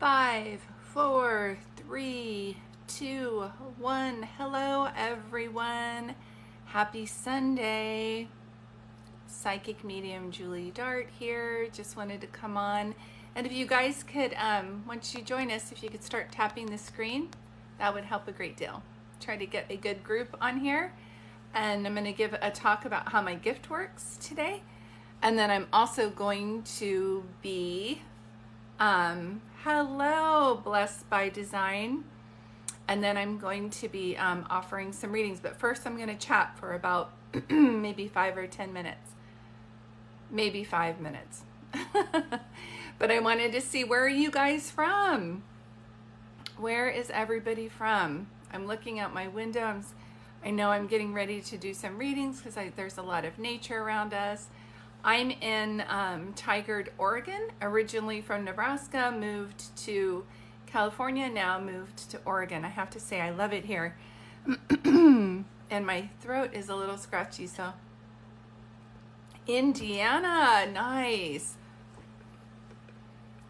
5, 4, 3, 2, 1. Hello, everyone. Happy Sunday. Psychic medium Julie Dart here. Just wanted to come on. And if you guys could, once you join us, if you could start tapping the screen, that would help a great deal. Try to get a good group on here. And I'm going to give a talk about how my gift works today. And then I'm also going to be, hello, Blessed by Design. And then I'm going to be offering some readings. But first I'm going to chat for about maybe 5 or 10 minutes. Maybe 5 minutes. But I wanted to see, where are you guys from? Where is everybody from? I'm looking out my window. I know I'm getting ready to do some readings because there's a lot of nature around us. I'm in Tigard, Oregon, originally from Nebraska, moved to California, now moved to Oregon. I have to say I love it here. And my throat is a little scratchy, so. Indiana, nice.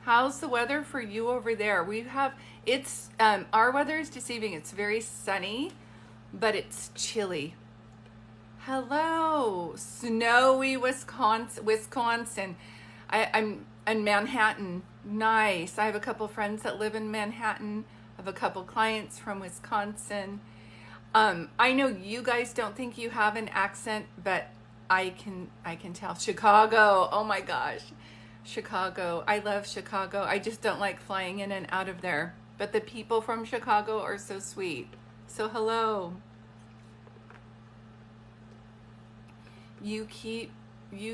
How's the weather for you over there? Our weather is deceiving. It's very sunny, but it's chilly. Hello, snowy Wisconsin. I'm in Manhattan. Nice. I have a couple friends that live in Manhattan. I have a couple clients from Wisconsin. I know you guys don't think you have an accent, but I can tell. Chicago. Oh my gosh. Chicago. I love Chicago. I just don't like flying in and out of there. But the people from Chicago are so sweet. So hello. You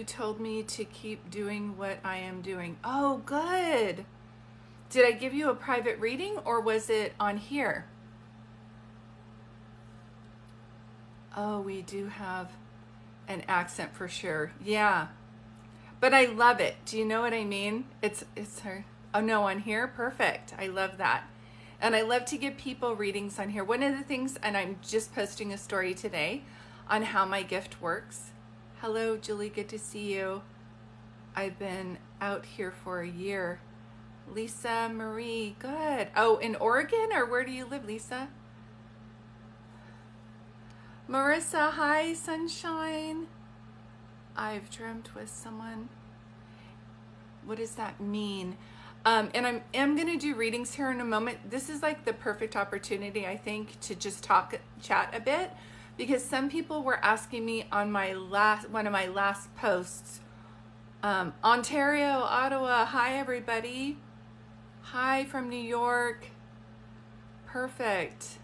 told me to keep doing what I am doing. Oh, good. Did I give you a private reading or was it on here? Oh, we do have an accent for sure. Yeah. But I love it. Do you know what I mean? It's her. Oh no, on here? Perfect. I love that. And I love to give people readings on here. One of the things, and I'm just posting a story today on how my gift works. Hello, Julie, good to see you. I've been out here for a year. Lisa Marie, good. Oh, in Oregon, or where do you live, Lisa? Marissa, hi, sunshine. I've dreamt with someone. What does that mean? And I'm going to do readings here in a moment. This is like the perfect opportunity, I think, to just chat a bit. Because some people were asking me on one of my last posts, Ontario, Ottawa, hi everybody. Hi from New York. Perfect.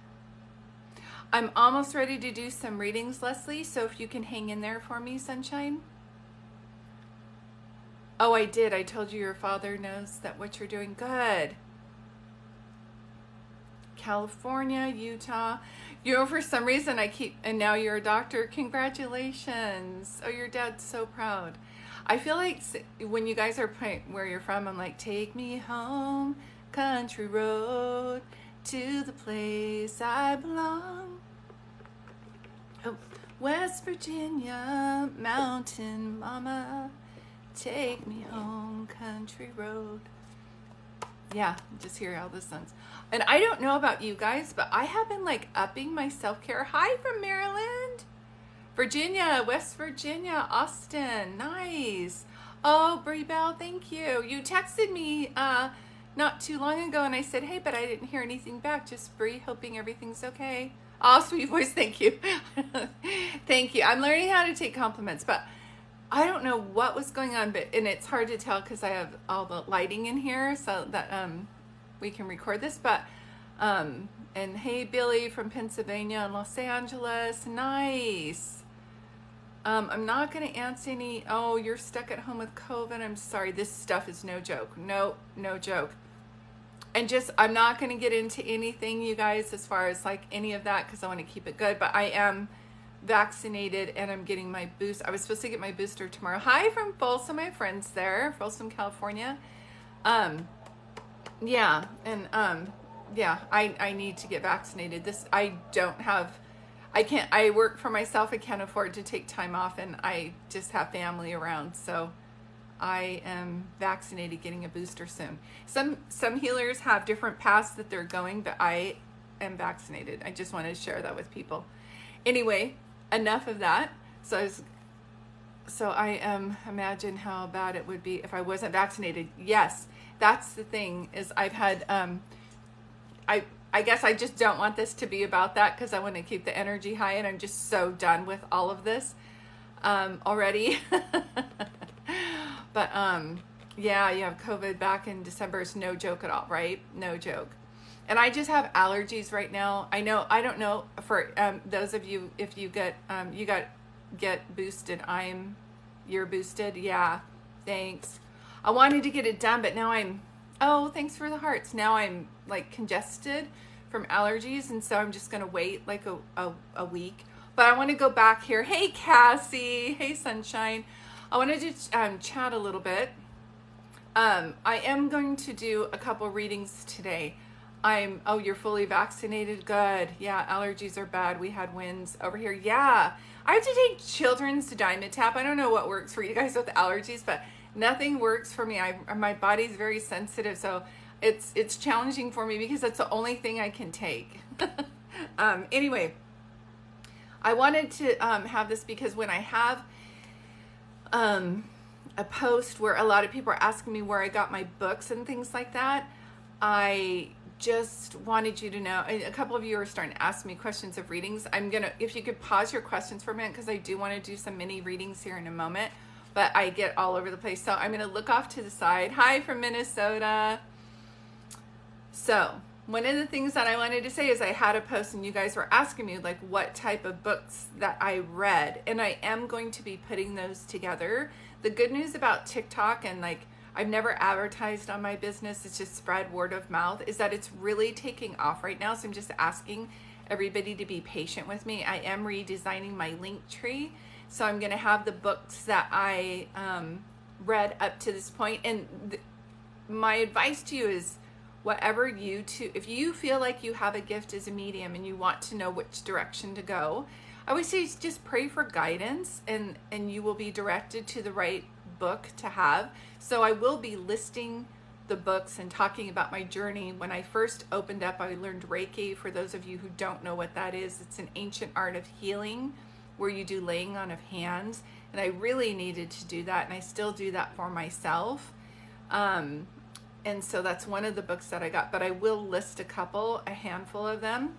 I'm almost ready to do some readings, Leslie, so if you can hang in there for me, sunshine. Oh, I did. I told you your father knows that what you're doing. Good. California, Utah. You know, for some reason and now you're a doctor. Congratulations. Oh, your dad's so proud. I feel like when you guys are where you're from, I'm like, take me home, country road, to the place I belong. Oh, West Virginia, mountain mama, take me home, country road. Yeah, just hear all the songs. And I don't know about you guys, but I have been like upping my self-care. Hi from Maryland, Virginia, West Virginia, Austin. Nice. Oh, Brie Bell, thank you. You texted me not too long ago and I said, hey, but I didn't hear anything back. Just Brie, hoping everything's okay. Oh, sweet voice, thank you. Thank you. I'm learning how to take compliments, but I don't know what was going on, and it's hard to tell because I have all the lighting in here so that we can record this. But and hey, Billy from Pennsylvania and Los Angeles, nice. I'm not going to answer any. Oh, you're stuck at home with COVID. I'm sorry. This stuff is no joke. No joke. And I'm not going to get into anything, you guys, as far as like any of that because I want to keep it good. But I am vaccinated and I'm getting my boost. I was supposed to get my booster tomorrow. Hi from Folsom, my friends there, Folsom, California. Yeah, and yeah, I need to get vaccinated. I work for myself. I can't afford to take time off and I just have family around. So I am vaccinated, getting a booster soon. Some healers have different paths that they're going, but I am vaccinated. I just wanted to share that with people. Anyway, enough of that. So I imagine how bad it would be if I wasn't vaccinated. Yes, that's the thing, is I've had I guess I just don't want this to be about that, because I want to keep the energy high, and I'm just so done with all of this already. But yeah, you have COVID back in December. It's no joke at all, right? No joke. And I just have allergies right now. I don't know for those of you, if you get boosted. You're boosted. Yeah, thanks. I wanted to get it done, but now oh, thanks for the hearts. Now I'm like congested from allergies, and so I'm just gonna wait like a week. But I want to go back here. Hey, Cassie. Hey, Sunshine. I wanted to chat a little bit. I am going to do a couple readings today. Oh, you're fully vaccinated? Good. Yeah, allergies are bad. We had winds over here. Yeah, I have to take children's Dimetapp. I don't know what works for you guys with allergies, but nothing works for me. My body's very sensitive, so it's challenging for me because that's the only thing I can take. Anyway, I wanted to have this because when I have a post where a lot of people are asking me where I got my books and things like that, I just wanted you to know, a couple of you are starting to ask me questions of readings. If you could pause your questions for a minute, because I do want to do some mini readings here in a moment, but I get all over the place. So I'm going to look off to the side. Hi from Minnesota. So one of the things that I wanted to say is I had a post and you guys were asking me like what type of books that I read, and I am going to be putting those together. The good news about TikTok, and like I've never advertised on my business, it's just spread word of mouth, is that it's really taking off right now. So I'm just asking everybody to be patient with me. I am redesigning my link tree. So I'm going to have the books that I read up to this point. And my advice to you is if you feel like you have a gift as a medium and you want to know which direction to go, I would say just pray for guidance, and you will be directed to the right book to have. So I will be listing the books and talking about my journey. When I first opened up, I learned Reiki. For those of you who don't know what that is, it's an ancient art of healing where you do laying on of hands. And I really needed to do that, and I still do that for myself. And so that's one of the books that I got, but I will list a handful of them.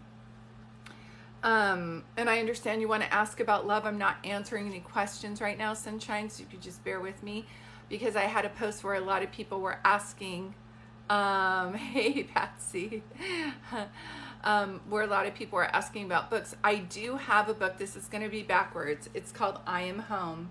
And I understand you want to ask about love. I'm not answering any questions right now, Sunshine, so you could just bear with me, because I had a post where a lot of people were asking, hey, Patsy, where a lot of people were asking about books. I do have a book. This is going to be backwards. It's called I Am Home.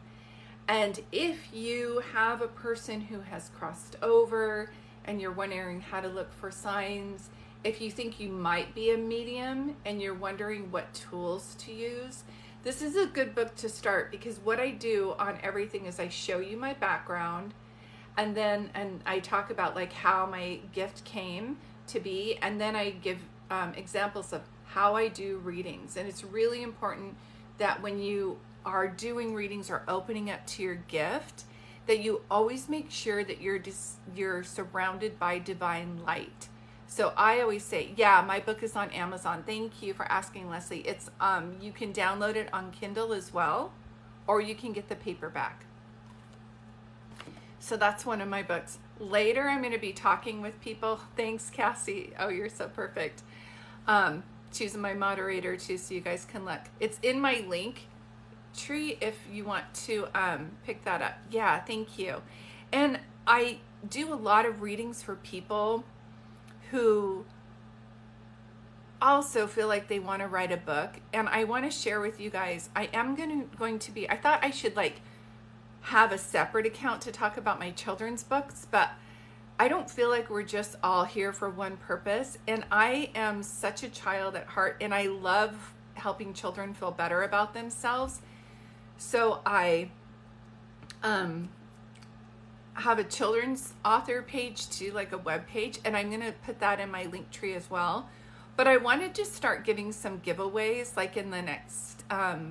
And if you have a person who has crossed over and you're wondering how to look for signs, if you think you might be a medium and you're wondering what tools to use, this is a good book to start, because what I do on everything is I show you my background, and I talk about like how my gift came to be, and then I give examples of how I do readings. And it's really important that when you are doing readings or opening up to your gift, that you always make sure that you're surrounded by divine light. So I always say, yeah, my book is on Amazon. Thank you for asking, Leslie. It's you can download it on Kindle as well, or you can get the paperback. So that's one of my books. Later, I'm going to be talking with people. Thanks, Cassie. Oh, you're so perfect. Choosing my moderator too, so you guys can look. It's in my link tree if you want to pick that up. Yeah, thank you. And I do a lot of readings for people who also feel like they want to write a book, and I want to share with you guys, I am going to be, I thought I should like have a separate account to talk about my children's books, but I don't feel like we're just all here for one purpose. And I am such a child at heart, and I love helping children feel better about themselves. So I have a children's author page too, like a web page, and I'm going to put that in my link tree as well. But I wanted to start giving some giveaways like in the next,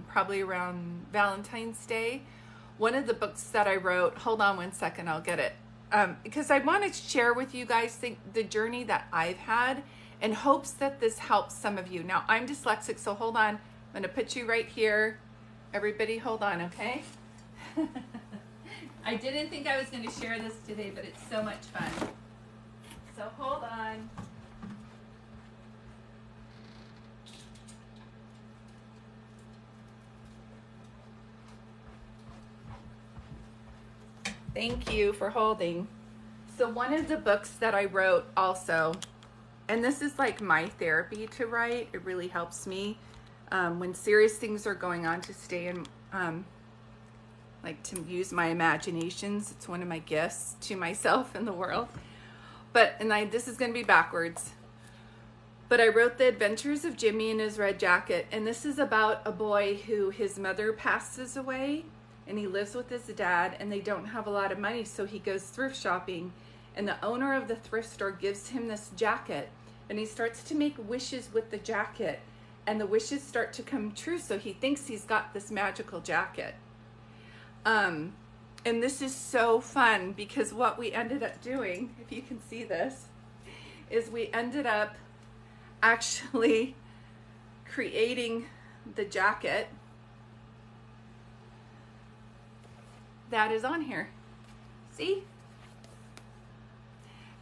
probably around Valentine's Day, one of the books that I wrote, hold on one second, I'll get it. Because I want to share with you guys the journey that I've had in hopes that this helps some of you. Now, I'm dyslexic, so hold on. I'm going to put you right here. Everybody hold on, okay? I didn't think I was going to share this today, but it's so much fun. So hold on. Thank you for holding. So one of the books that I wrote also, and this is like my therapy to write, it really helps me when serious things are going on to stay in, like to use my imaginations. It's one of my gifts to myself and the world. This is going to be backwards. But I wrote The Adventures of Jimmy in His Red Jacket, and this is about a boy who his mother passes away, and he lives with his dad, and they don't have a lot of money, so he goes thrift shopping, and the owner of the thrift store gives him this jacket, and he starts to make wishes with the jacket, and the wishes start to come true, so he thinks he's got this magical jacket. And this is so fun, because what we ended up doing, if you can see this, is we ended up actually creating the jacket that is on here. See?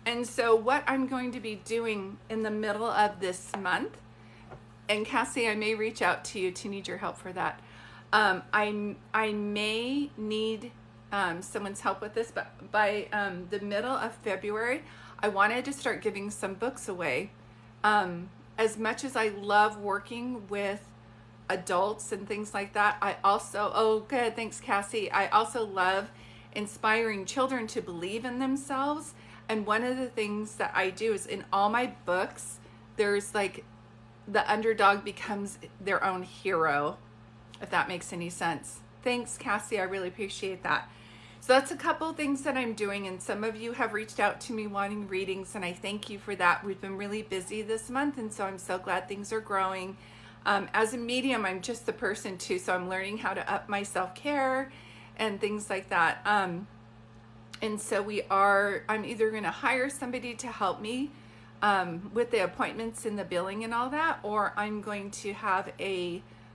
And so what I'm going to be doing in the middle of this month, and Cassie, I may reach out to you to need your help for that. I may need someone's help with this, but by the middle of February, I wanted to start giving some books away. As much as I love working with adults and things like that, I also, oh good, thanks Cassie, I also love inspiring children to believe in themselves. And one of the things that I do is in all my books, there's like the underdog becomes their own hero, if that makes any sense. Thanks Cassie, I really appreciate that. So that's a couple of things that I'm doing, and some of you have reached out to me wanting readings, and I thank you for that. We've been really busy this month, and so I'm so glad things are growing. As a medium, I'm just the person too, so I'm learning how to up my self-care and things like that. And so I'm either going to hire somebody to help me with the appointments and the billing and all that, or I'm going to have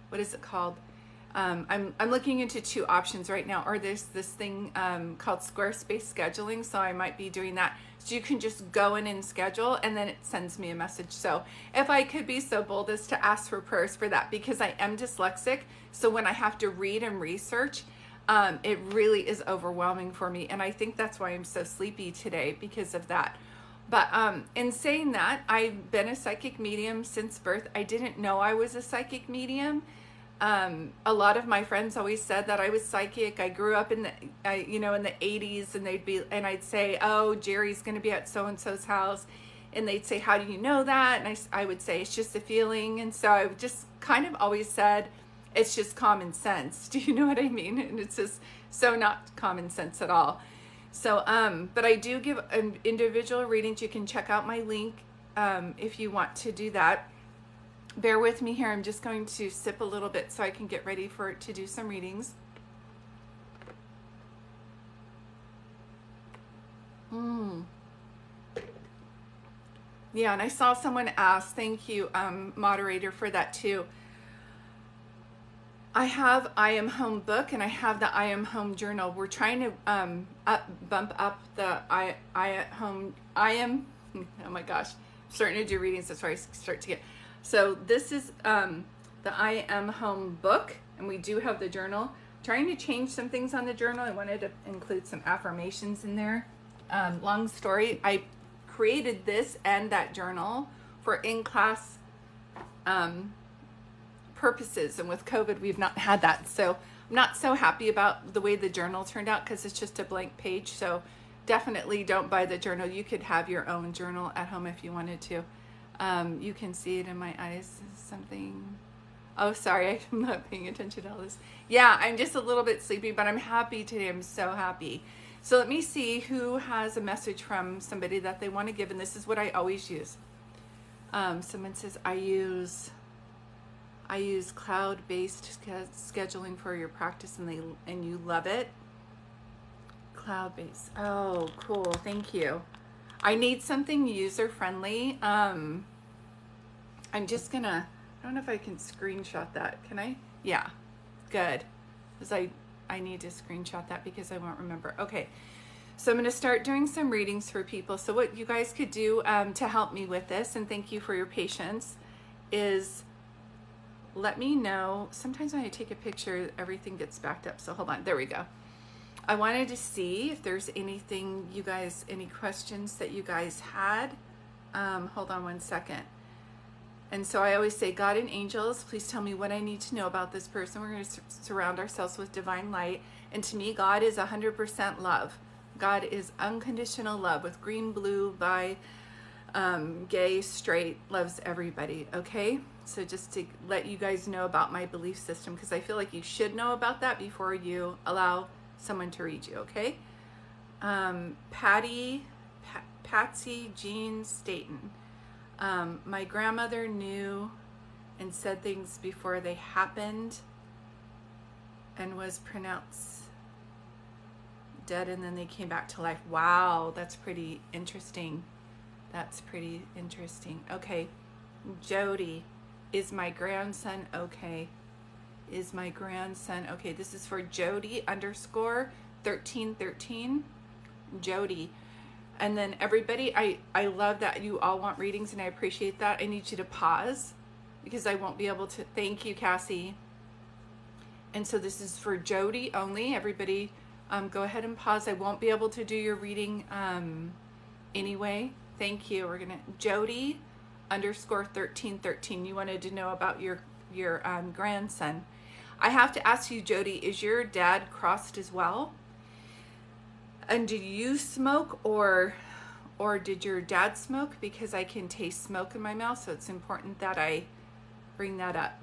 what is it called? I'm looking into two options right now, or there's this thing called Squarespace scheduling, so I might be doing that. So you can just go in and schedule, and then it sends me a message. So if I could be so bold as to ask for prayers for that, because I am dyslexic, so when I have to read and research, it really is overwhelming for me, and I think that's why I'm so sleepy today, because of that. But in saying that, I've been a psychic medium since birth. I didn't know I was a psychic medium. A lot of my friends always said that I was psychic. I grew up in the, in the 80s, and I'd say, oh, Jerry's going to be at so-and-so's house. And they'd say, how do you know that? And I would say, it's just a feeling. And so I just kind of always said, it's just common sense. Do you know what I mean? And it's just so not common sense at all. So, but I do give individual readings. You can check out my link if you want to do that. Bear with me here. I'm just going to sip a little bit so I can get ready to do some readings. Yeah, and I saw someone ask, thank you, moderator, for that too. I have I Am Home book, and I have the I Am Home journal. We're trying to bump up the I Am, oh my gosh, I'm starting to do readings, that's where I start to get. So this is the I Am Home book, and we do have the journal. Trying to change some things on the journal. I wanted to include some affirmations in there. Long story, I created this and that journal for in-class purposes, and with COVID we've not had that, so I'm not so happy about the way the journal turned out, because it's just a blank page. So definitely don't buy the journal. You could have your own journal at home if you wanted to. You can see it in my eyes. Something. Oh, sorry, I'm not paying attention to all this. Yeah, I'm just a little bit sleepy, but I'm happy today. I'm so happy. So let me see who has a message from somebody that they want to give, and this is what I always use. Someone says, I use I use cloud-based scheduling for your practice, and you love it. Cloud-based. Oh, cool. Thank you. I need something user-friendly. I'm just gonna, I don't know if I can screenshot that. Can I? Yeah, good. Because I need to screenshot that because I won't remember. Okay, so I'm gonna start doing some readings for people. So what you guys could do to help me with this, and thank you for your patience, is let me know. Sometimes when I take a picture, everything gets backed up. So hold on, there we go. I wanted to see if there's anything you guys, any questions that you guys had. Hold on one second. And so I always say, God and angels, please tell me what I need to know about this person. We're going to surround ourselves with divine light. And to me, God is 100% love. God is unconditional love with green, blue, bi, gay, straight, loves everybody. Okay? So just to let you guys know about my belief system, because I feel like you should know about that before you allow someone to read you. Okay? Patsy Jean Staten. My grandmother knew and said things before they happened and was pronounced dead, and then they came back to life. Wow, that's pretty interesting. That's pretty interesting. Okay, Jody, is my grandson okay? Is my grandson okay? This is for Jody _1313. Jody. And then everybody, I love that you all want readings, and I appreciate that. I need you to pause because I won't be able to. Thank you, Cassie. And so this is for Jody only. Everybody, go ahead and pause. I won't be able to do your reading anyway. Thank you. We're going to, Jody _1313. You wanted to know about your grandson. I have to ask you, Jody, is your dad crossed as well? And do you smoke, or did your dad smoke? Because I can taste smoke in my mouth, so it's important that I bring that up.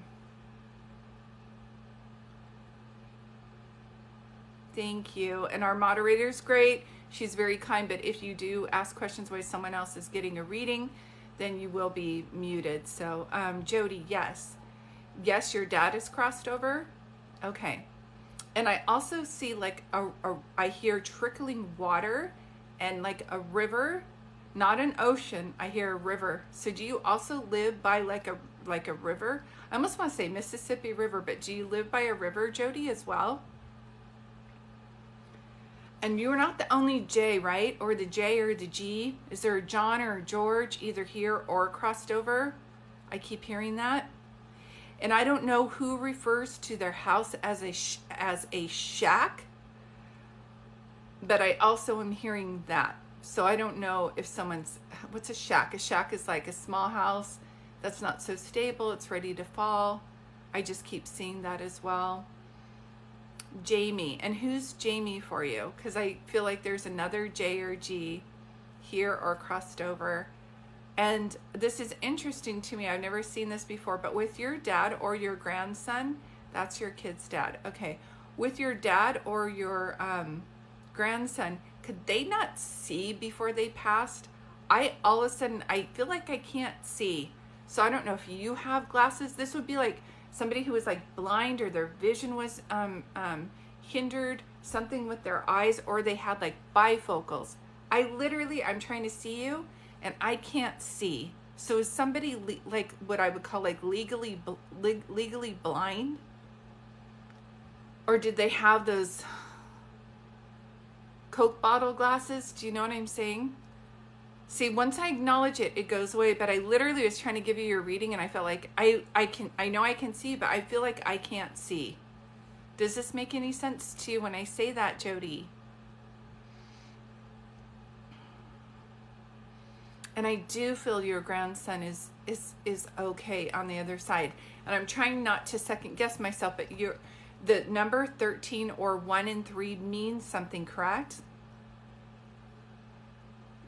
Thank you. And our moderator's great. She's very kind, but if you do ask questions while someone else is getting a reading, then you will be muted. So Jody, yes. Yes, your dad is crossed over. Okay. And I also see like I hear trickling water and like a river, not an ocean. I hear a river. So do you also live by like a river? I almost want to say Mississippi River, but do you live by a river, Jody, as well? And you're not the only J, right? Or the J or the G. Is there a John or a George either here or crossed over? I keep hearing that. And I don't know who refers to their house as a shack, but I also am hearing that. So I don't know if someone's, what's a shack? A shack is like a small house that's not so stable. It's ready to fall. I just keep seeing that as well. Jamie. And who's Jamie for you? Because I feel like there's another J or G here or crossed over. And this is interesting to me. I've never seen this before, but with your dad or your grandson, that's your kid's dad. Okay. With your dad or your grandson, could they not see before they passed? All of a sudden, I feel like I can't see. So I don't know if you have glasses. This would be like somebody who was like blind, or their vision was hindered, something with their eyes, or they had like bifocals. I'm trying to see you, and I can't see. So is somebody like what I would call like legally blind? Or did they have those Coke bottle glasses? Do you know what I'm saying? See, once I acknowledge it, it goes away. But I literally was trying to give you your reading, and I felt like I know I can see, but I feel like I can't see. Does this make any sense to you when I say that, Jody? And I do feel your grandson is okay on the other side. And I'm trying not to second guess myself, but the number 13 or 1 and 3 means something, correct?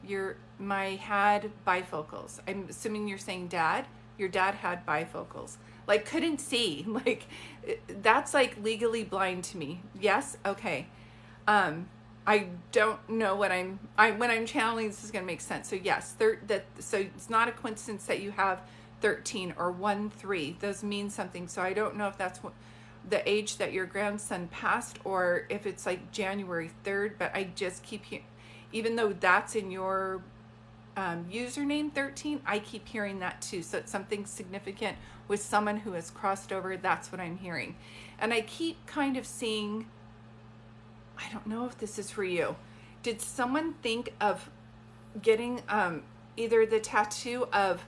Had bifocals. I'm assuming you're saying dad. Your dad had bifocals. Like couldn't see. Like that's like legally blind to me. Yes? Okay. I don't know what when I'm channeling, this is going to make sense. So yes, so it's not a coincidence that you have 13 or 1-3. Those mean something. So I don't know if that's what the age that your grandson passed or if it's like January 3rd, but I just keep hearing, even though that's in your username 13, I keep hearing that too. So it's something significant with someone who has crossed over. That's what I'm hearing. And I keep kind of seeing, I don't know if this is for you. Did someone think of getting either the tattoo of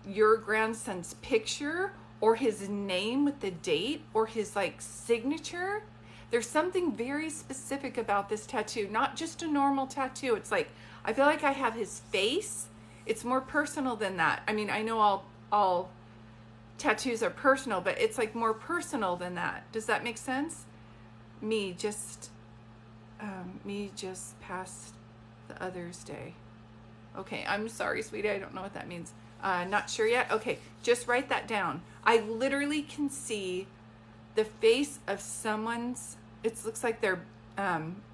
your grandson's picture or his name with the date or his like signature? There's something very specific about this tattoo, not just a normal tattoo. It's like, I feel like I have his face. It's more personal than that. I mean, I know all tattoos are personal, but it's like more personal than that. Does that make sense? Me just past the other's day. Okay, I'm sorry, sweetie. I don't know what that means. Not sure yet. Okay, just write that down. I literally can see the face of someone's, it looks like their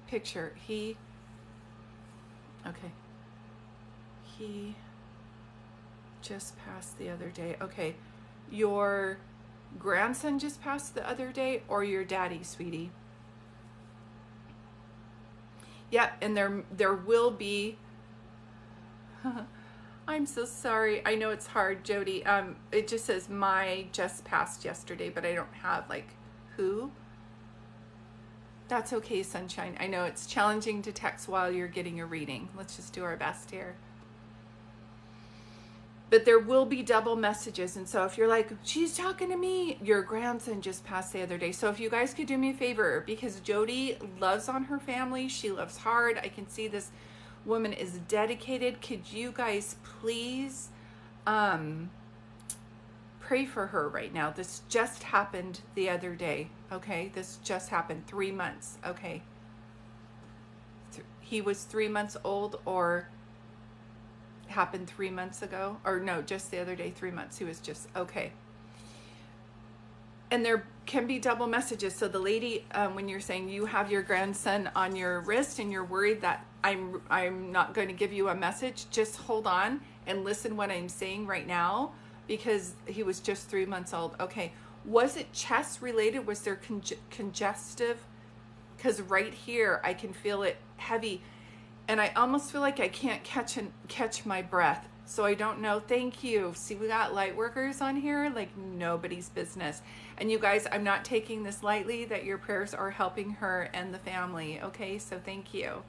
picture. He just passed the other day. Okay, your grandson just passed the other day or your daddy, sweetie? Yep, and there will be, I'm so sorry. I know it's hard, Jody. It just says my just passed yesterday, but I don't have like who. That's okay, sunshine. I know it's challenging to text while you're getting a reading. Let's just do our best here. But there will be double messages. And so if you're like, she's talking to me, your grandson just passed the other day. So if you guys could do me a favor, because Jody loves on her family. She loves hard. I can see this woman is dedicated. Could you guys please pray for her right now? This just happened the other day. Okay, this just happened 3 months. Okay, he was 3 months old, or happened 3 months ago, or no, just the other day, 3 months. He was just okay. And there can be double messages. So the lady, when you're saying you have your grandson on your wrist and you're worried that I'm not going to give you a message, just hold on and listen what I'm saying right now, because he was just 3 months old. Okay. Was it chest related? Was there congestive? Because right here, I can feel it heavy. And I almost feel like I can't catch my breath. So I don't know. Thank you. See, we got light workers on here like nobody's business. And you guys, I'm not taking this lightly that your prayers are helping her and the family. Okay, so thank you.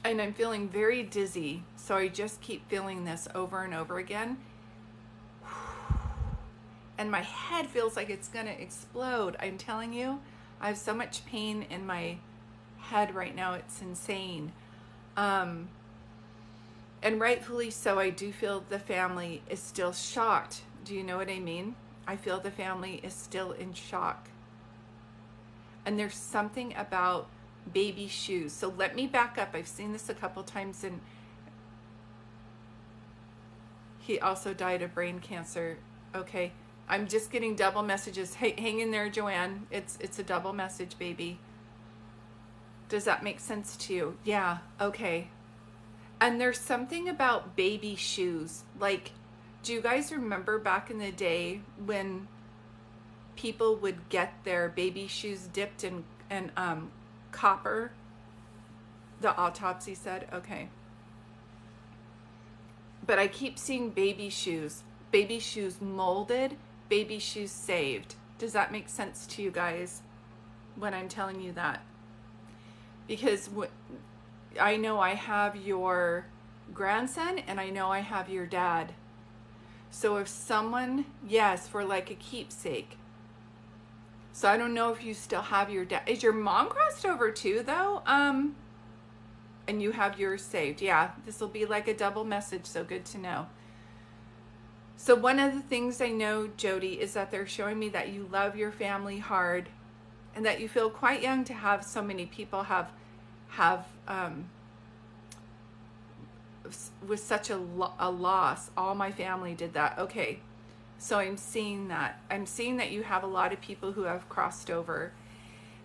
And I'm feeling very dizzy. So I just keep feeling this over and over again. And my head feels like it's going to explode. I'm telling you, I have so much pain in my head right now. It's insane. And rightfully so, I do feel the family is still shocked. Do you know what I mean? I feel the family is still in shock. And there's something about baby shoes. So let me back up. I've seen this a couple times, and he also died of brain cancer. Okay. I'm just getting double messages. Hey, hang in there, Joanne. It's a double message, baby. Does that make sense to you? Yeah, okay. And there's something about baby shoes. Like, do you guys remember back in the day when people would get their baby shoes dipped in copper? The autopsy said, okay. But I keep seeing baby shoes molded, baby shoes saved. Does that make sense to you guys when I'm telling you that? Because I know I have your grandson and I know I have your dad. So if someone, yes, for like a keepsake. So I don't know if you still have your dad. Is your mom crossed over too, though? And you have yours saved. Yeah, this will be like a double message, so good to know. So one of the things I know, Jody, is that they're showing me that you love your family hard and that you feel quite young to have so many people have with such a loss. All my family did that. Okay, so I'm seeing that. I'm seeing that you have a lot of people who have crossed over.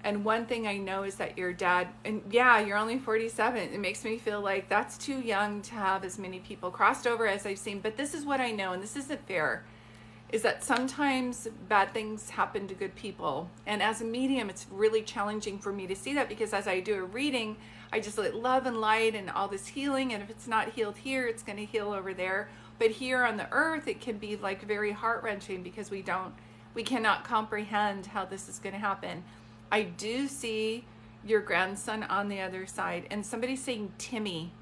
And one thing I know is that your dad, and yeah, you're only 47. It makes me feel like that's too young to have as many people crossed over as I've seen. But this is what I know, and this isn't fair, is that sometimes bad things happen to good people. And as a medium, it's really challenging for me to see that, because as I do a reading, I just let love and light and all this healing. And if it's not healed here, it's going to heal over there. But here on the earth, it can be like very heart-wrenching, because we cannot comprehend how this is going to happen. I do see your grandson on the other side, and somebody's saying Timmy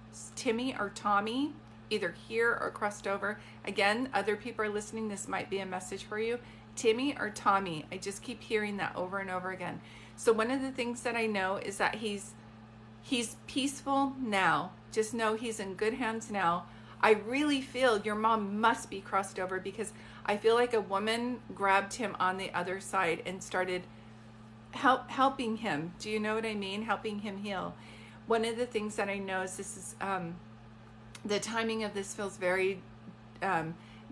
or Tommy, either here or crossed over. Again, other people are listening. This might be a message for you. Timmy or Tommy. I just keep hearing that over and over again. So one of the things that I know is that he's peaceful now. Just know he's in good hands now. I really feel your mom must be crossed over, because I feel like a woman grabbed him on the other side and started helping him. Do you know what I mean? Helping him heal. One of the things that I know is this is the timing of this feels very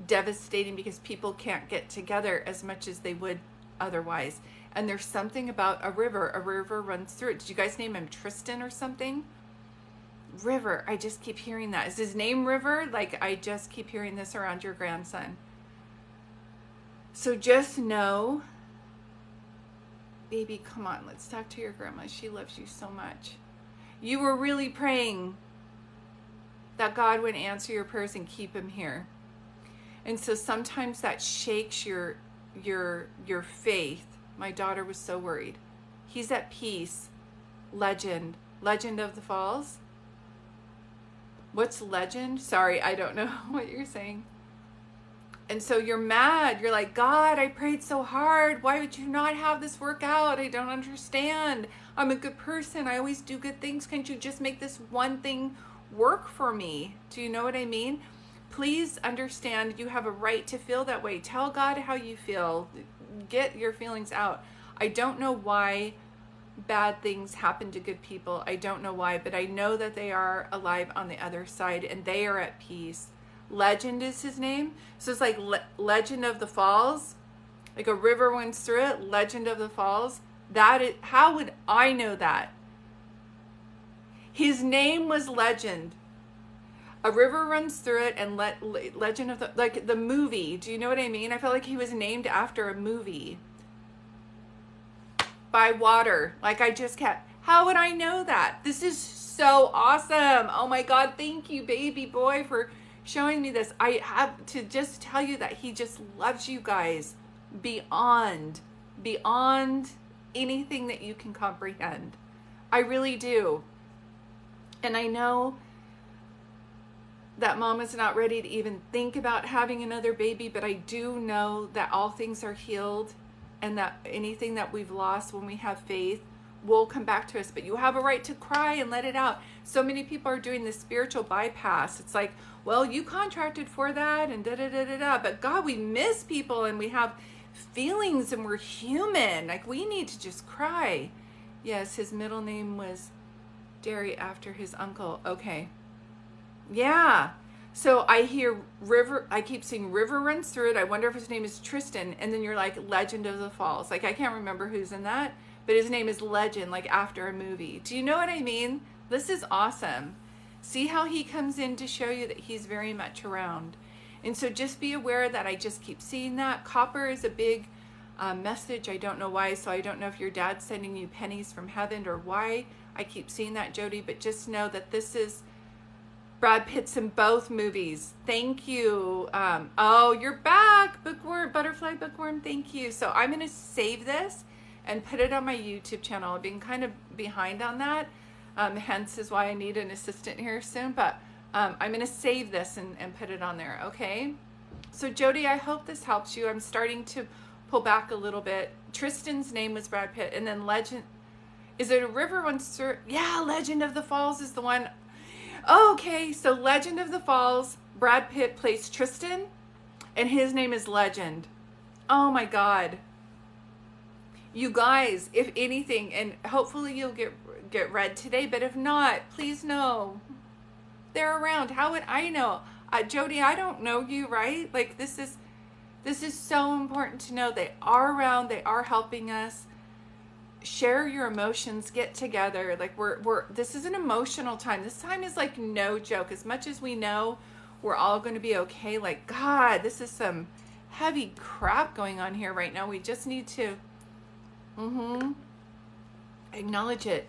devastating, because people can't get together as much as they would otherwise. And there's something about a river runs through it. Did you guys name him Tristan or something? River. I just keep hearing that. Is his name River? Like, I just keep hearing this around your grandson. So just know, baby, come on, let's talk to your grandma. She loves you so much. You were really praying that God would answer your prayers and keep him here. And so sometimes that shakes your faith. My daughter was so worried. He's at peace. Legend of the Falls. What's legend? Sorry, I don't know what you're saying. And so you're mad. You're like, God, I prayed so hard. Why would you not have this work out? I don't understand. I'm a good person. I always do good things. Can't you just make this one thing work for me? Do you know what I mean? Please understand, you have a right to feel that way. Tell God how you feel. Get your feelings out. I don't know why bad things happen to good people. I don't know why, but I know that they are alive on the other side, and they are at peace. Legend is his name. So it's like Legend of the Falls, like a river runs through it. Legend of the Falls. That is, how would I know that? His name was Legend. A river runs through it, and Legend of the, like the movie. Do you know what I mean? I felt like he was named after a movie. By water. Like, I just kept, how would I know that? This is so awesome. Oh my God. Thank you, baby boy, for showing me this. I have to just tell you that he just loves you guys beyond anything that you can comprehend. I really do. And I know that mom is not ready to even think about having another baby, but I do know that all things are healed, and that anything that we've lost when we have faith will come back to us. But you have a right to cry and let it out. So many people are doing this spiritual bypass. It's like, well, you contracted for that and da-da-da-da-da. But God, we miss people, and we have feelings, and we're human. Like, we need to just cry. Yes, his middle name was Derry after his uncle. Okay. Yeah. So I hear river, I keep seeing river runs through it. I wonder if his name is Tristan. And then you're like, Legend of the Falls. Like, I can't remember who's in that, but his name is Legend, like after a movie. Do you know what I mean? This is awesome. See how he comes in to show you that he's very much around. And so just be aware that I just keep seeing that. Copper is a big message. I don't know why. So I don't know if your dad's sending you pennies from heaven or why I keep seeing that, Jody, but just know that this is Brad Pitt's in both movies. Thank you. Oh, you're back. Bookworm, Butterfly Bookworm. Thank you. So I'm going to save this and put it on my YouTube channel. I've been kind of behind on that. Hence is why I need an assistant here soon. But I'm going to save this and put it on there. Okay. So Jody, I hope this helps you. I'm starting to pull back a little bit. Tristan's name was Brad Pitt. And then Legend. Is it a river runs through? Yeah. Legend of the Falls is the one. Okay, so Legend of the Falls, Brad Pitt plays Tristan, and his name is Legend. Oh my God. You guys, if anything, and hopefully you'll get read today, but if not, please know they're around. How would I know? Jody, I don't know you, right? Like, this is so important to know. They are around. They are helping us. share your emotions, get together. Like this is an emotional time. This time is like no joke. As much as we know we're all going to be okay, like, God, this is some heavy crap going on here right now. We just need to acknowledge it.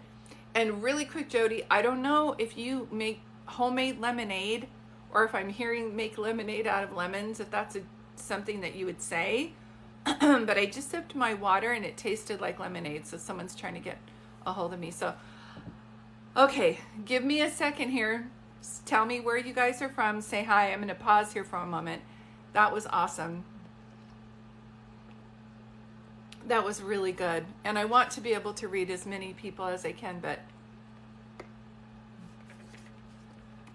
And really quick, Jody, I don't know if you make homemade lemonade or if I'm hearing make lemonade out of lemons, if that's something that you would say. But I just sipped my water and it tasted like lemonade. So someone's trying to get a hold of me. So, okay, give me a second here. Tell me where you guys are from. Say hi. I'm going to pause here for a moment. That was awesome. That was really good. And I want to be able to read as many people as I can, but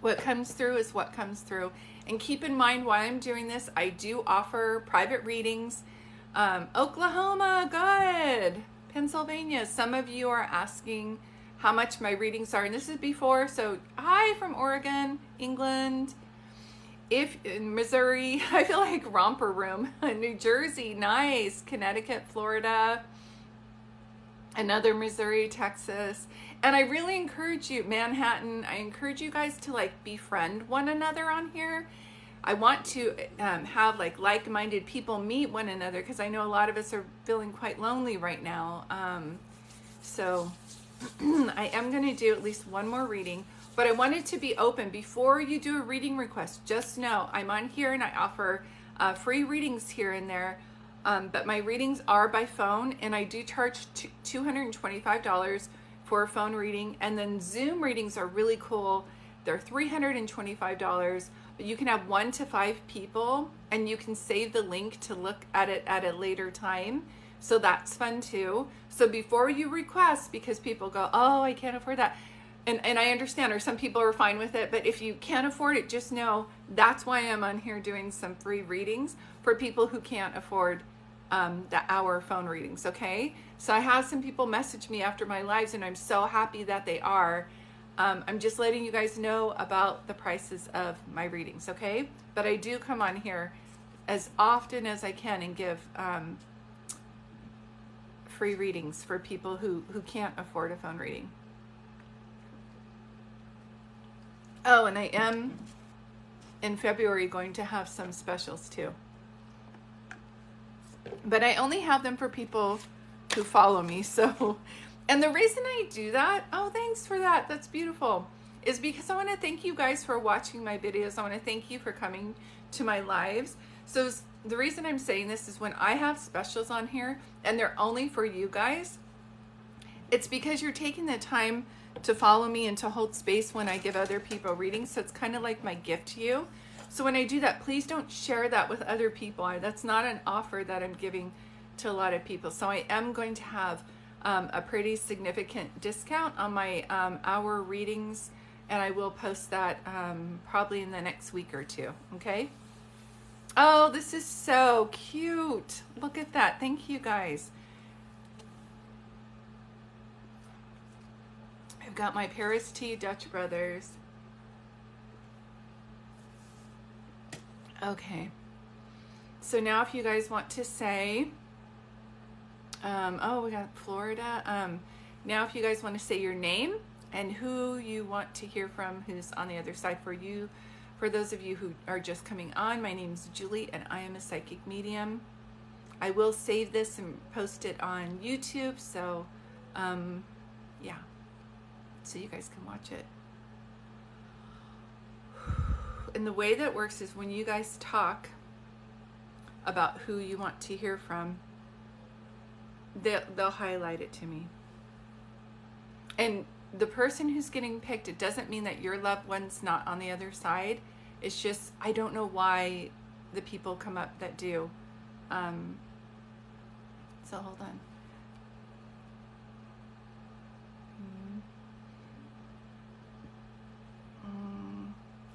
what comes through is what comes through. And keep in mind, while I'm doing this, I do offer private readings. Oklahoma, good. Pennsylvania, some of you are asking how much my readings are. And this is before, so hi from Oregon, England. If in Missouri, I feel like romper room. New Jersey, nice. Connecticut, Florida, another Missouri, Texas. And I really encourage you, Manhattan, I encourage you guys to like befriend one another on here. I want to have like-minded people meet one another because I know a lot of us are feeling quite lonely right now. So I am going to do at least one more reading. But I wanted to be open. Before you do a reading request, just know I'm on here and I offer free readings here and there. But my readings are by phone, and I do charge $225 for a phone reading. And then Zoom readings are really cool. They're $325, but you can have 1 to 5 people, and you can save the link to look at it at a later time. So that's fun too. So before you request, because people go, oh, I can't afford that. And I understand, or some people are fine with it, but if you can't afford it, just know that's why I'm on here doing some free readings for people who can't afford the hour phone readings, okay? So I have some people message me after my lives, and I'm so happy that they are. I'm just letting you guys know about the prices of my readings, okay? But I do come on here as often as I can and give free readings for people who can't afford a phone reading. Oh, and I am in February going to have some specials too. But I only have them for people who follow me. So, and the reason I do that, oh, thanks for that. That's beautiful. Is because I want to thank you guys for watching my videos. I want to thank you for coming to my lives. So the reason I'm saying this is when I have specials on here and they're only for you guys, it's because you're taking the time to follow me and to hold space when I give other people readings. So it's kind of like my gift to you. So when I do that, please don't share that with other people. That's not an offer that I'm giving to a lot of people. So I am going to have a pretty significant discount on my hour readings, and I will post that probably in the next week or two, okay? Oh, this is so cute. Look at that. Thank you guys. I've got my Paris Tea Dutch Brothers. Okay. So now if you guys want to say, oh, we got Florida. Now if you guys want to say your name and who you want to hear from, who's on the other side for you. For those of you who are just coming on, my name is Julie and I am a psychic medium. I will save this and post it on YouTube. So, yeah. So you guys can watch it. And the way that works is when you guys talk about who you want to hear from, they'll highlight it to me. And the person who's getting picked, it doesn't mean that your loved one's not on the other side. It's just, I don't know why the people come up that do. So hold on.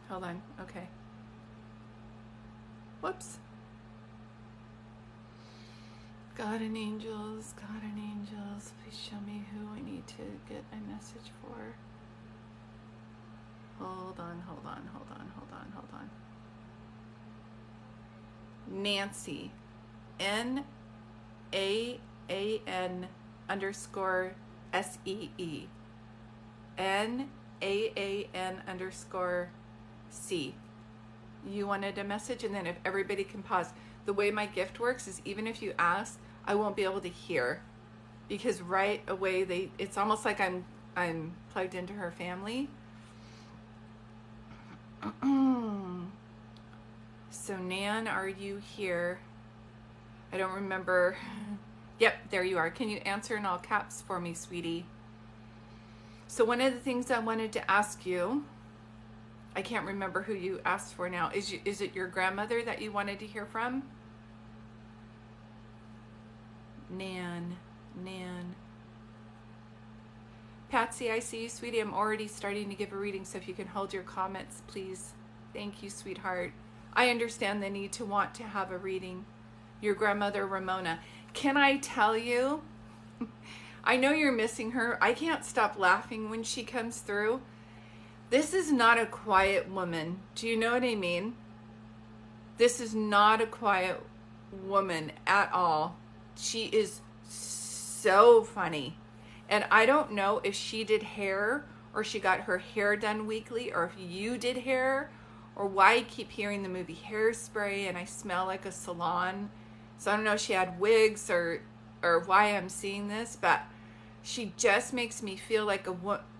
Hold on. Okay. Whoops. God and angels, please show me who I need to get a message for. Hold on. Nancy. Nancy. underscore SEE. NAAN underscore C. You wanted a message, and then if everybody can pause. The way my gift works is even if you ask, I won't be able to hear, because right away it's almost like I'm plugged into her family. So Nan, are you here? I don't remember. Yep, there you are. Can you answer in all caps for me, sweetie? So one of the things I wanted to ask you, I can't remember who you asked for now. Is it your grandmother that you wanted to hear from? Nan. Patsy, I see you, sweetie. I'm already starting to give a reading, so if you can hold your comments, please. Thank you, sweetheart. I understand the need to want to have a reading. Your grandmother, Ramona. Can I tell you? I know you're missing her. I can't stop laughing when she comes through. This is not a quiet woman. Do you know what I mean? This is not a quiet woman at all. She is so funny. And I don't know if she did hair or she got her hair done weekly, or if you did hair, or why I keep hearing the movie Hairspray and I smell like a salon. So I don't know if she had wigs or why I'm seeing this, but she just makes me feel like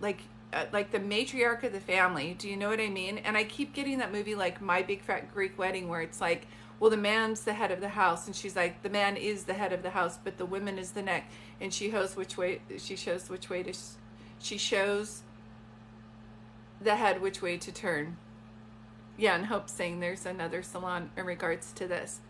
like the matriarch of the family. Do you know what I mean? And I keep getting that movie like My Big Fat Greek Wedding, where it's like, well, the man's the head of the house, and she's like, the man is the head of the house, but the woman is the neck, and she shows which way she shows the head which way to turn. Yeah, and Hope's saying there's another salon in regards to this.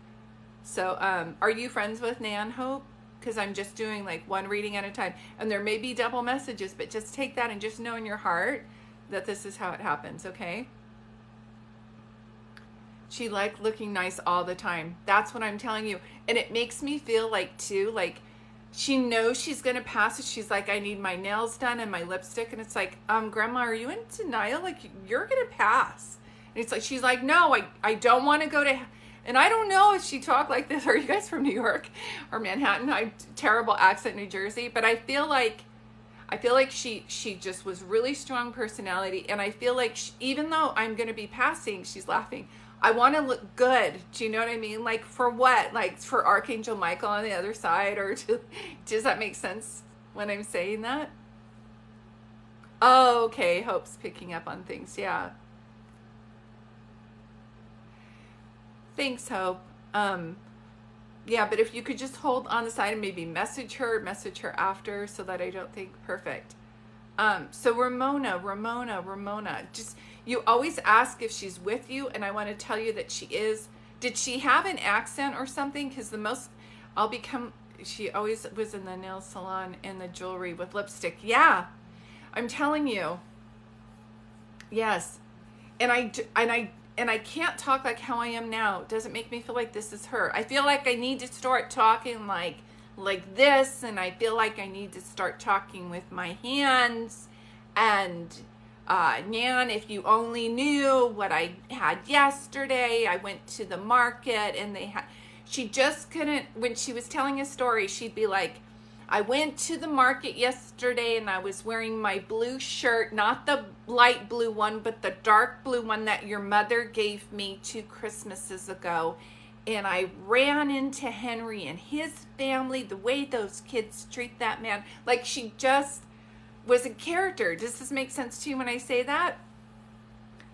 So are you friends with Nan, Hope? Because I'm just doing like one reading at a time, and there may be double messages, but just take that and just know in your heart that this is how it happens, okay? She liked looking nice all the time. That's what I'm telling you. And it makes me feel like, too, like she knows she's going to pass it. She's like, I need my nails done and my lipstick. And it's like, Grandma, are you in denial? Like, you're going to pass. And it's like, she's like, no, I don't want to go to, and I don't know if she talked like this. Are you guys from New York or Manhattan? I terrible accent, New Jersey. But I feel like she just was really strong personality. And I feel like even though I'm going to be passing, she's laughing. I want to look good. Do you know what I mean? Like for what? Like for Archangel Michael on the other side? Or does that make sense when I'm saying that? Oh, okay. Hope's picking up on things. Yeah. Thanks, Hope. Yeah, but if you could just hold on the side and maybe message her after so that I don't think perfect. So Ramona, just, you always ask if she's with you, and I want to tell you that she is. Did she have an accent or something? Because she always was in the nail salon and the jewelry with lipstick. Yeah, I'm telling you. Yes. And I can't talk like how I am now. It doesn't make me feel like this is her. I feel like I need to start talking like this, and I feel like I need to start talking with my hands. And Nan, if you only knew what I had yesterday. I went to the market, and she just couldn't, when she was telling a story, she'd be like, I went to the market yesterday and I was wearing my blue shirt, not the light blue one, but the dark blue one that your mother gave me 2 Christmases ago. And I ran into Henry and his family, the way those kids treat that man. Like, she just was a character. Does this make sense to you when I say that?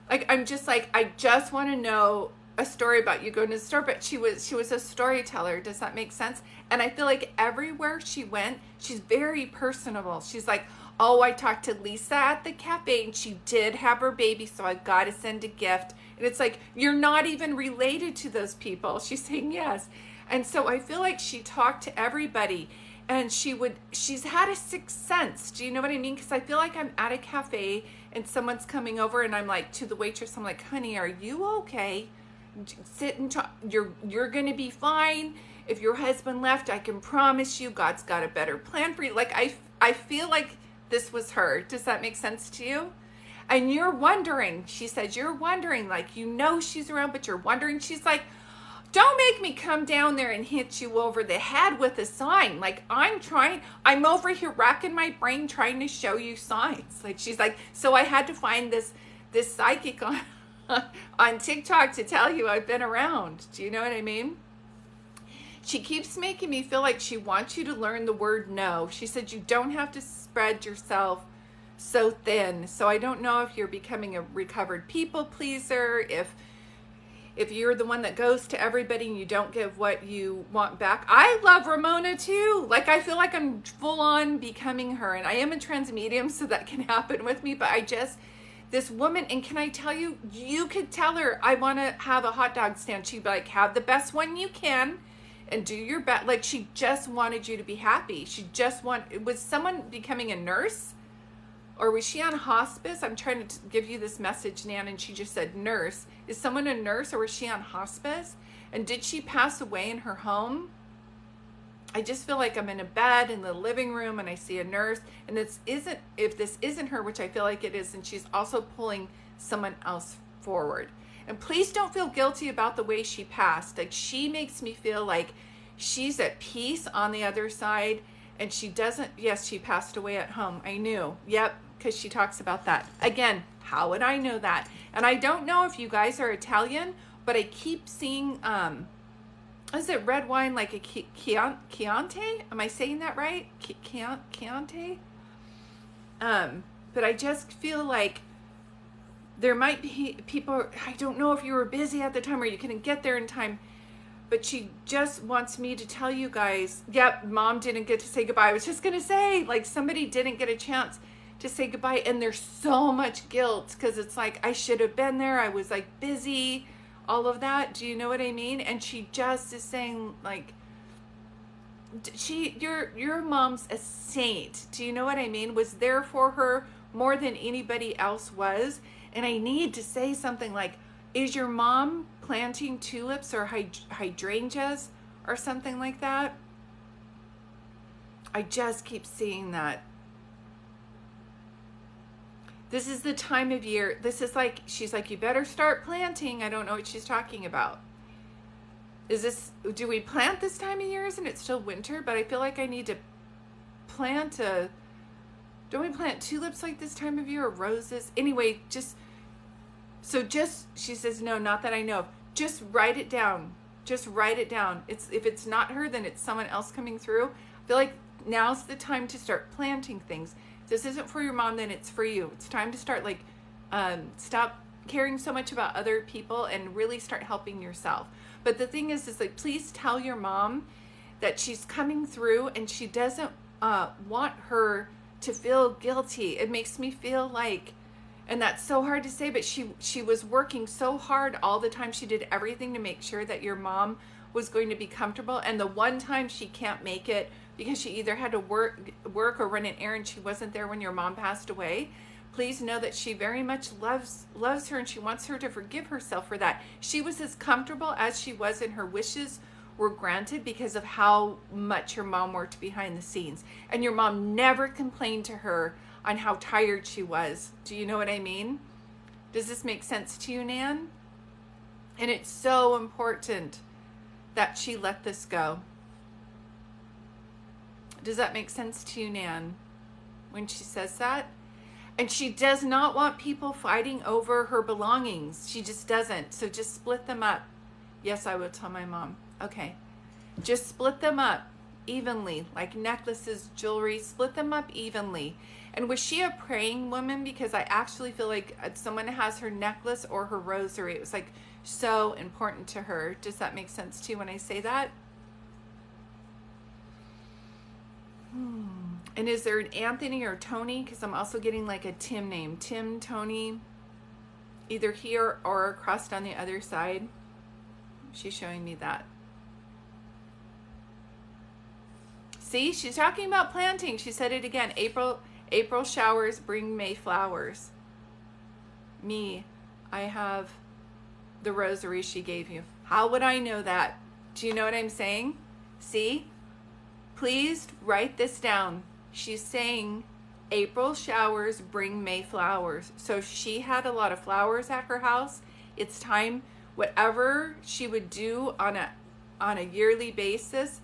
Like, I'm just like, I just want to know a story about you going to the store, but she was a storyteller. Does that make sense? And I feel like everywhere she went, she's very personable. She's like, oh, I talked to Lisa at the cafe and she did have her baby, so I got to send a gift. And it's like, you're not even related to those people. She's saying yes. And so I feel like she talked to everybody, and she's had a sixth sense. Do you know what I mean? Because I feel like I'm at a cafe and someone's coming over, and I'm like, to the waitress, I'm like, honey, are you okay? Sit and talk. You're gonna be fine. If your husband left, I can promise you God's got a better plan for you. Like, I feel like this was her. Does that make sense to you? And you're wondering, she says, you're wondering, like, you know she's around, but you're wondering. She's like, don't make me come down there and hit you over the head with a sign. Like, I'm over here racking my brain trying to show you signs. Like, she's like, so I had to find this psychic on TikTok to tell you I've been around. Do you know what I mean? She keeps making me feel like she wants you to learn the word no. She said you don't have to spread yourself so thin. So I don't know if you're becoming a recovered people pleaser, if you're the one that goes to everybody and you don't give what you want back. I love Ramona too. Like, I feel like I'm full on becoming her, and I am a trans medium, so that can happen with me. But this woman, and can I tell you, you could tell her, I want to have a hot dog stand. She'd be like, have the best one you can and do your best. Like, she just wanted you to be happy. Was someone becoming a nurse? Or was she on hospice? I'm trying to give you this message, Nan, and she just said nurse. Is someone a nurse, or was she on hospice? And did she pass away in her home? I just feel like I'm in a bed in the living room and I see a nurse, and if this isn't her, which I feel like it is, and she's also pulling someone else forward. And please don't feel guilty about the way she passed. Like, she makes me feel like she's at peace on the other side, and she doesn't, yes, she passed away at home. I knew. Yep, because she talks about that. Again, how would I know that? And I don't know if you guys are Italian, but I keep seeing, is it red wine like a Chianti? Am I saying that right? Chianti? But I just feel like there might be people, I don't know if you were busy at the time or you couldn't get there in time, but she just wants me to tell you guys, yep, Mom didn't get to say goodbye. I was just going to say, like, somebody didn't get a chance to say goodbye, and there's so much guilt because it's like, I should have been there. I was like busy, all of that. Do you know what I mean? And she just is saying, like, your mom's a saint. Do you know what I mean? Was there for her more than anybody else was. And I need to say something like, is your mom planting tulips or hydrangeas or something like that? I just keep seeing that. This is the time of year. This is like, she's like, you better start planting. I don't know what she's talking about. Do we plant this time of year? Isn't it still winter? But I feel like I need to plant don't we plant tulips like this time of year, or roses? Anyway, she says, no, not that I know of. Just write it down. Just write it down. If it's not her, then it's someone else coming through. I feel like now's the time to start planting things. If this isn't for your mom, then it's for you. It's time to start, like, stop caring so much about other people and really start helping yourself. But the thing is like, please tell your mom that she's coming through, and she doesn't want her to feel guilty. It makes me feel like, and that's so hard to say, but she was working so hard all the time. She did everything to make sure that your mom was going to be comfortable. And the one time she can't make it because she either had to work or run an errand, she wasn't there when your mom passed away. Please know that she very much loves her, and she wants her to forgive herself for that. She was as comfortable as she was, and her wishes were granted because of how much your mom worked behind the scenes. And your mom never complained to her on how tired she was. Do you know what I mean? Does this make sense to you, Nan? And it's so important that she let this go. Does that make sense to you, Nan, when she says that? And she does not want people fighting over her belongings. She just doesn't. So just split them up. Yes, I will tell my mom. Okay. Just split them up evenly, like necklaces, jewelry, split them up evenly. And was she a praying woman? Because I actually feel like someone has her necklace or her rosary. It was like so important to her. Does that make sense to you when I say that? And is there an Anthony or Tony? Because I'm also getting like a Tim name. Tim, Tony, either here or across on the other side. She's showing me that. See, she's talking about planting. She said it again. April showers bring May flowers. Me, I have the rosary she gave you. How would I know that? Do you know what I'm saying? See? Please write this down. She's saying April showers bring May flowers. So she had a lot of flowers at her house. It's time whatever she would do on a yearly basis,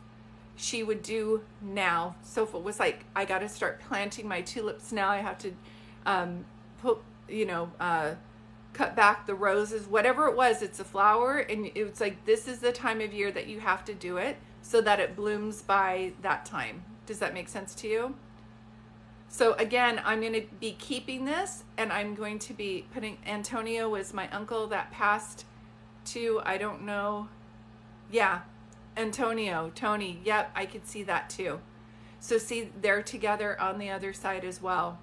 she would do now. So if it was like, I got to start planting my tulips now, I have to put, cut back the roses, whatever it was, it's a flower. And it was like, this is the time of year that you have to do it so that it blooms by that time. Does that make sense to you? So again, I'm going to be keeping this, and I'm going to be putting, Antonio was my uncle that passed to, I don't know. Yeah, Antonio, Tony. Yep, I could see that too. So see, they're together on the other side as well.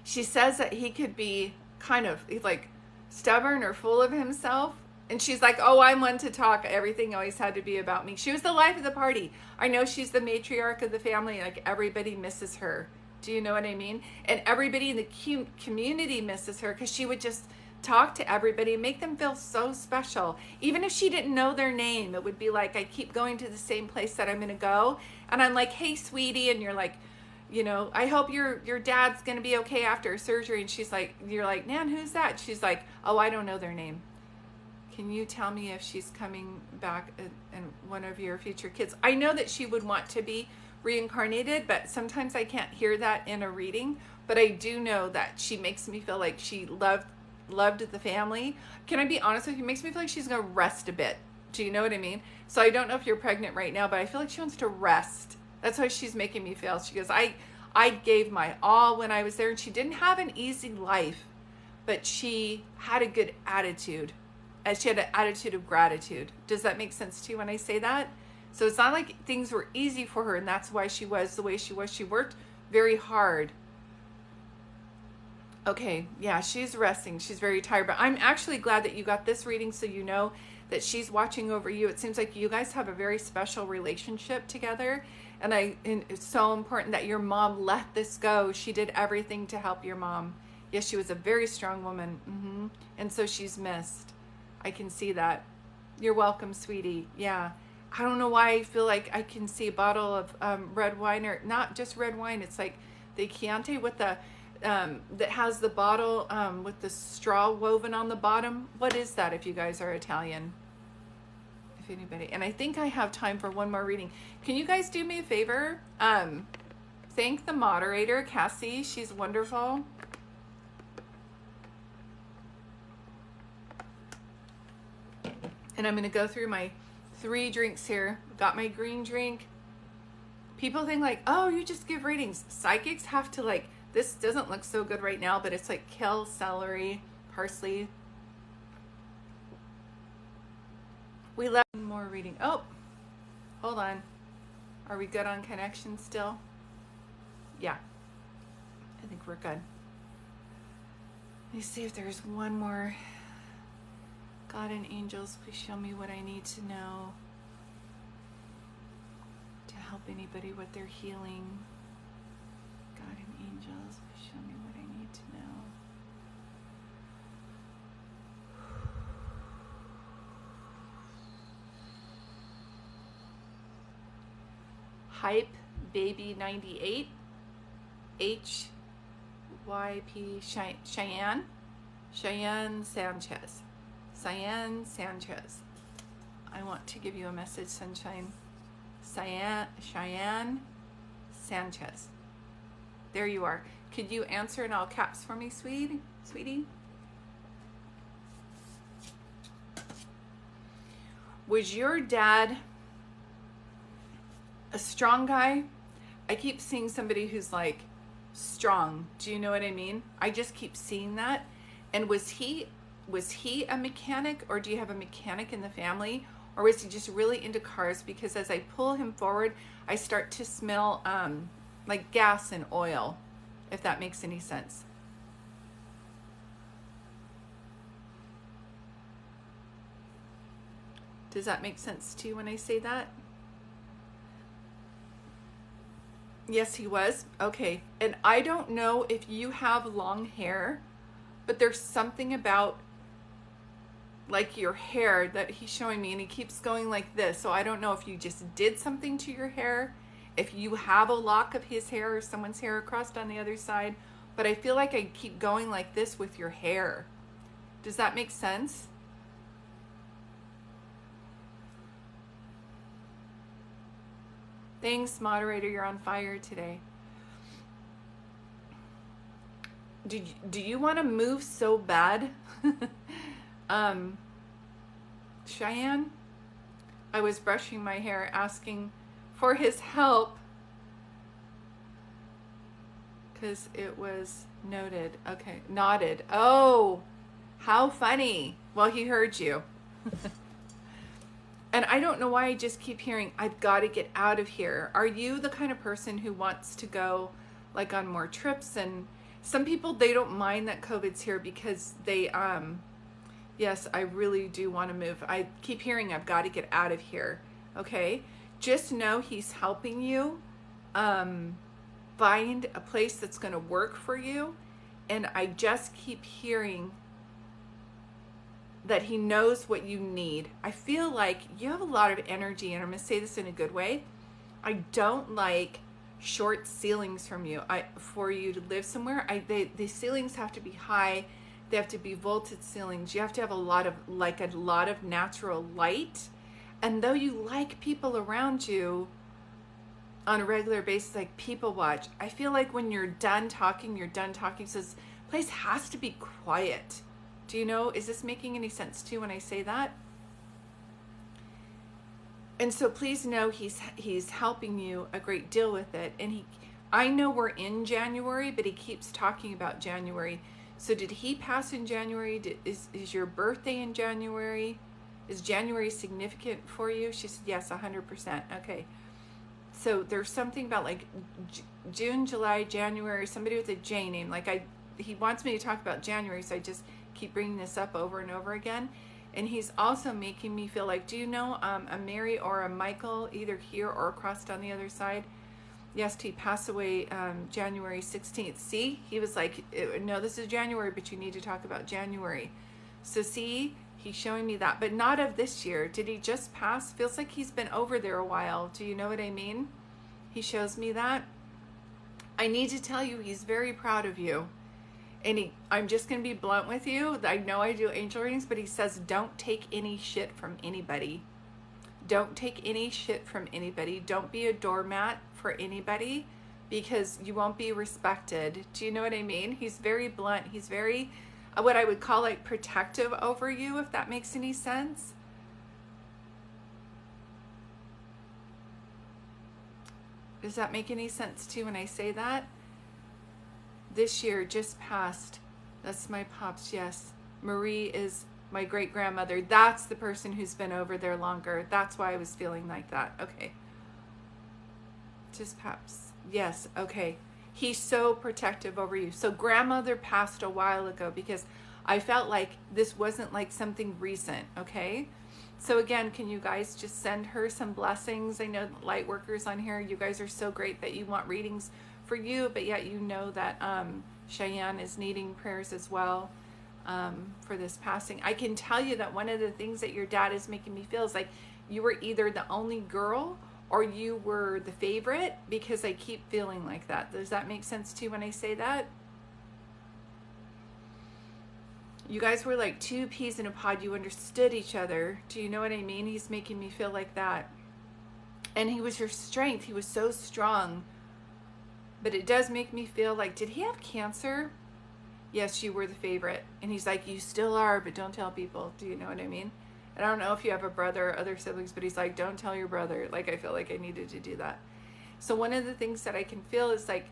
She says that he could be kind of like stubborn or full of himself. And she's like, oh, I'm one to talk. Everything always had to be about me. She was the life of the party. I know she's the matriarch of the family. Like, everybody misses her. Do you know what I mean? And everybody in the community misses her because she would just talk to everybody and make them feel so special. Even if she didn't know their name, it would be like, I keep going to the same place that I'm going to go. And I'm like, hey, sweetie. And you're like, I hope your dad's going to be okay after surgery. And she's like, you're like, Nan, who's that? She's like, oh, I don't know their name. Can you tell me if she's coming back and one of your future kids? I know that she would want to be reincarnated, but sometimes I can't hear that in a reading. But I do know that she makes me feel like she loved the family. Can I be honest with you? It makes me feel like she's going to rest a bit. Do you know what I mean? So I don't know if you're pregnant right now, but I feel like she wants to rest. That's how she's making me feel. She goes, I gave my all when I was there, and she didn't have an easy life, but she had a good attitude. And she had an attitude of gratitude. Does that make sense to you when I say that? So it's not like things were easy for her, and that's why she was the way she was. She worked very hard. Okay, yeah, she's resting. She's very tired, but I'm actually glad that you got this reading so you know that she's watching over you. It seems like you guys have a very special relationship together, and it's so important that your mom let this go. She did everything to help your mom. Yes, she was a very strong woman, and so she's missed. I can see that. You're welcome, sweetie. Yeah. I don't know why I feel like I can see a bottle of red wine, or not just red wine. It's like the Chianti with the, that has the bottle with the straw woven on the bottom. What is that if you guys are Italian? If anybody. And I think I have time for one more reading. Can you guys do me a favor? Thank the moderator, Cassie. She's wonderful. And I'm going to go through my 3 drinks here. Got my green drink. People think like, oh, you just give readings. Psychics have to like, this doesn't look so good right now, but it's like kale, celery, parsley. We left one more reading. Oh, hold on. Are we good on connection still? Yeah, I think we're good. Let me see if there's one more. God and angels, please show me what I need to know to help anybody with their healing. God and angels, please show me what I need to know. Hype Baby 98, HYP Cheyenne Sanchez. Cyan Sanchez. I want to give you a message, sunshine. Cheyenne Sanchez. There you are. Could you answer in all caps for me, sweetie? Was your dad a strong guy? I keep seeing somebody who's like strong. Do you know what I mean? I just keep seeing that. And was he a mechanic, or do you have a mechanic in the family, or was he just really into cars? Because as I pull him forward, I start to smell like gas and oil, if that makes any sense. Does that make sense to you when I say that? Yes, he was. Okay. And I don't know if you have long hair, but there's something about like your hair that he's showing me, and he keeps going like this. So I don't know if you just did something to your hair, if you have a lock of his hair or someone's hair across on the other side, but I feel like I keep going like this with your hair. Does that make sense? Thanks, moderator. You're on fire today. Do you want to move so bad? Cheyenne, I was brushing my hair asking for his help because it was noted. Okay, nodded. Oh, how funny. Well, he heard you. And I don't know why I just keep hearing, I've got to get out of here. Are you the kind of person who wants to go like on more trips? And some people, they don't mind that COVID's here because they, yes, I really do want to move. I keep hearing, I've got to get out of here. Okay. Just know he's helping you, find a place that's going to work for you. And I just keep hearing that he knows what you need. I feel like you have a lot of energy, and I'm going to say this in a good way. I don't like short ceilings from you. For you to live somewhere, the ceilings have to be high. They have to be vaulted ceilings. You have to have a lot of natural light. And though you like people around you on a regular basis, like people watch, I feel like when you're done talking. So this place has to be quiet. Do you know, is this making any sense to you when I say that? And so please know he's helping you a great deal with it. And I know we're in January, but he keeps talking about January. So did he pass in January? Is your birthday in January? Is January significant for you? She said, yes, 100%. Okay. So there's something about like June, July, January, somebody with a J name. Like he wants me to talk about January, so I just keep bringing this up over and over again. And he's also making me feel like, do you know a Mary or a Michael, either here or across on the other side? Yes, he passed away January 16th. See, he was like, no, this is January, but you need to talk about January. So see, he's showing me that, but not of this year. Did he just pass? Feels like he's been over there a while. Do you know what I mean? He shows me that. I need to tell you, he's very proud of you. And I'm just going to be blunt with you. I know I do angel readings, but he says, don't take any shit from anybody. Don't take any shit from anybody. Don't be a doormat for anybody because you won't be respected. Do you know what I mean? He's very blunt. He's very, what I would call like protective over you, if that makes any sense. Does that make any sense to you when I say that? This year just passed. That's my pops, yes. Marie is my great-grandmother. That's the person who's been over there longer. That's why I was feeling like that. Okay. Just pops. Yes, okay. He's so protective over you. So grandmother passed a while ago because I felt like this wasn't like something recent, okay? So again, can you guys just send her some blessings? I know light workers on here, you guys are so great that you want readings for you, but yet you know that Cheyenne is needing prayers as well for this passing. I can tell you that one of the things that your dad is making me feel is like you were either the only girl or you were the favorite, because I keep feeling like that. Does that make sense to you when I say that? You guys were like two peas in a pod. You understood each other. Do you know what I mean? He's making me feel like that. And he was your strength. He was so strong. But it does make me feel like, did he have cancer? Yes, you were the favorite. And he's like, you still are, but don't tell people. Do you know what I mean? And I don't know if you have a brother or other siblings, but he's like, don't tell your brother. Like, I feel like I needed to do that. So one of the things that I can feel is like,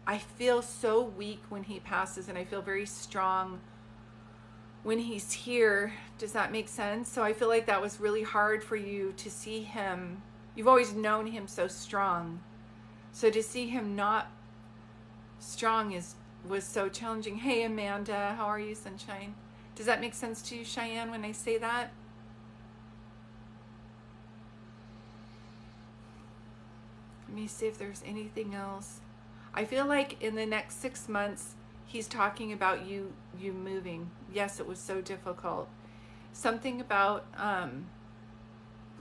I feel so weak when he passes, and I feel very strong when he's here. Does that make sense? So I feel like that was really hard for you to see him. You've always known him so strong. So to see him not strong was so challenging. Hey, Amanda, how are you, sunshine? Does that make sense to you, Cheyenne, when I say that? Let me see if there's anything else. I feel like in the next 6 months, he's talking about you moving. Yes, it was so difficult. Something about,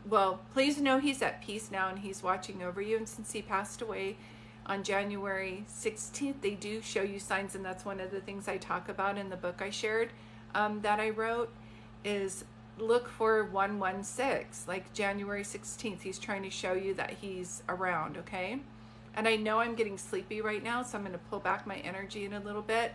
well, please know he's at peace now and he's watching over you. And since he passed away on January 16th, they do show you signs. And that's one of the things I talk about in the book I shared that I wrote, is look for 116, like January 16th. He's trying to show you that he's around, okay? And I know I'm getting sleepy right now, so I'm going to pull back my energy in a little bit.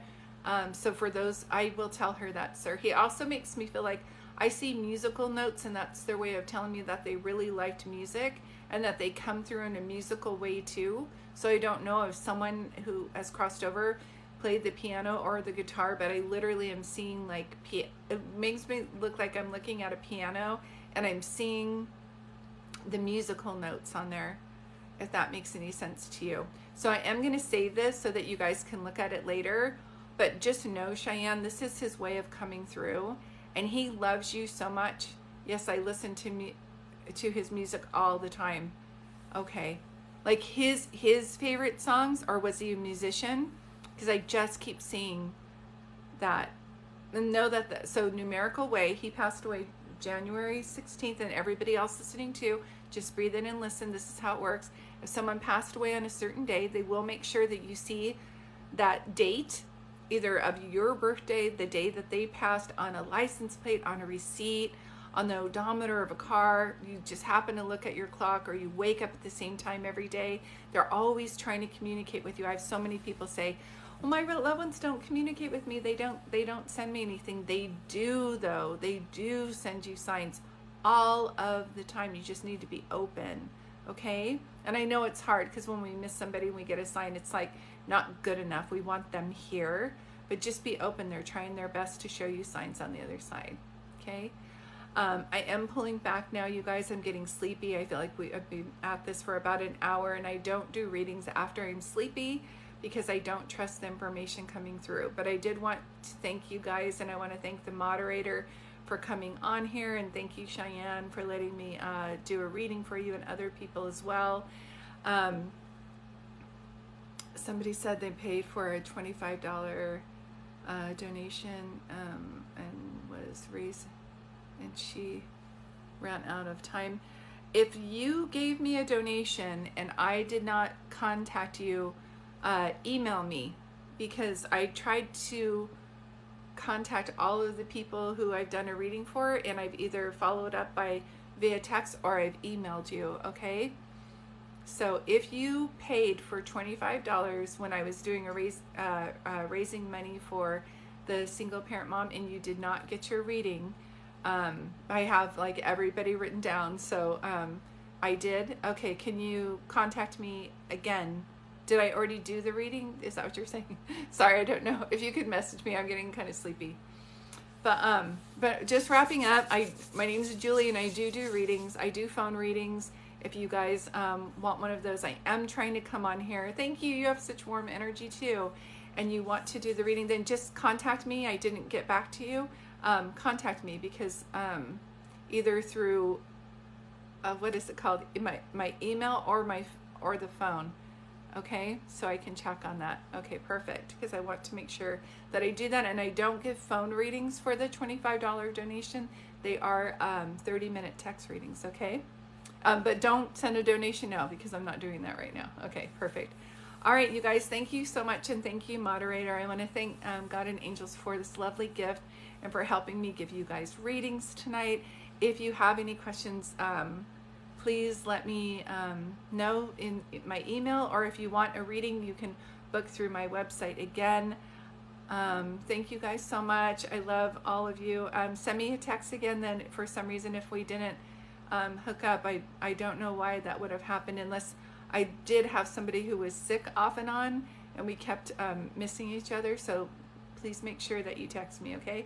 So for those, I will tell her that, sir. He also makes me feel like I see musical notes, and that's their way of telling me that they really liked music and that they come through in a musical way too. So I don't know if someone who has crossed over played the piano or the guitar, but I literally am seeing like, it makes me look like I'm looking at a piano and I'm seeing the musical notes on there, if that makes any sense to you. So I am going to save this so that you guys can look at it later, but just know, Cheyenne, this is his way of coming through, and he loves you so much. Yes, I listen to his music all the time. Okay, like his favorite songs, or was he a musician? Because I just keep seeing that. And know that so numerical way, he passed away January 16th, and everybody else listening too, just breathe in and listen. This is how it works. If someone passed away on a certain day, they will make sure that you see that date, either of your birthday, the day that they passed, on a license plate, on a receipt, on the odometer of a car. You just happen to look at your clock, or you wake up at the same time every day. They're always trying to communicate with you. I have so many people say, well, my loved ones don't communicate with me. They don't send me anything. They do, though. They do send you signs all of the time. You just need to be open, okay? And I know it's hard, because when we miss somebody and we get a sign, it's like not good enough. We want them here, but just be open. They're trying their best to show you signs on the other side, okay? I am pulling back now, you guys. I'm getting sleepy. I feel like I've been at this for about an hour, and I don't do readings after I'm sleepy because I don't trust the information coming through. But I did want to thank you guys, and I want to thank the moderator for coming on here, and thank you, Cheyenne, for letting me do a reading for you and other people as well. Somebody said they paid for a $25 donation and was raised, and she ran out of time. If you gave me a donation and I did not contact you, email me, because I tried to contact all of the people who I've done a reading for, and I've either followed up via text or I've emailed you, okay? So if you paid for $25 when I was doing raising money for the single parent mom, and you did not get your reading, I have like everybody written down. So I did. Okay, can you contact me again? Did I already do the reading? Is that what you're saying? Sorry, I don't know. If you could message me, I'm getting kind of sleepy. But just wrapping up, my name is Julie, and I do readings. I do phone readings. If you guys want one of those, I am trying to come on here. Thank you. You have such warm energy too. And you want to do the reading, then just contact me. I didn't get back to you. Contact me, because either through what is it called, my email or the phone. Okay, so I can check on that. Okay, perfect, because I want to make sure that I do that. And I don't give phone readings for the $25 donation. They are 30-minute text readings, okay? But don't send a donation now, because I'm not doing that right now. Okay, perfect. All right, you guys, thank you so much, and thank you, moderator. I want to thank God and angels for this lovely gift and for helping me give you guys readings tonight. If you have any questions, please let me know in my email, or if you want a reading, you can book through my website again. Thank you guys so much. I love all of you. Send me a text again then. For some reason, if we didn't hook up, I don't know why that would have happened, unless I did have somebody who was sick off and on, and we kept missing each other. So please make sure that you text me, okay?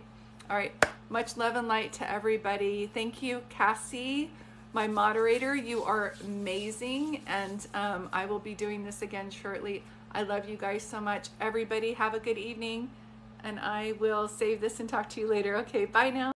All right, much love and light to everybody. Thank you, Cassie, my moderator. You are amazing, and I will be doing this again shortly. I love you guys so much. Everybody have a good evening, and I will save this and talk to you later. Okay, bye now.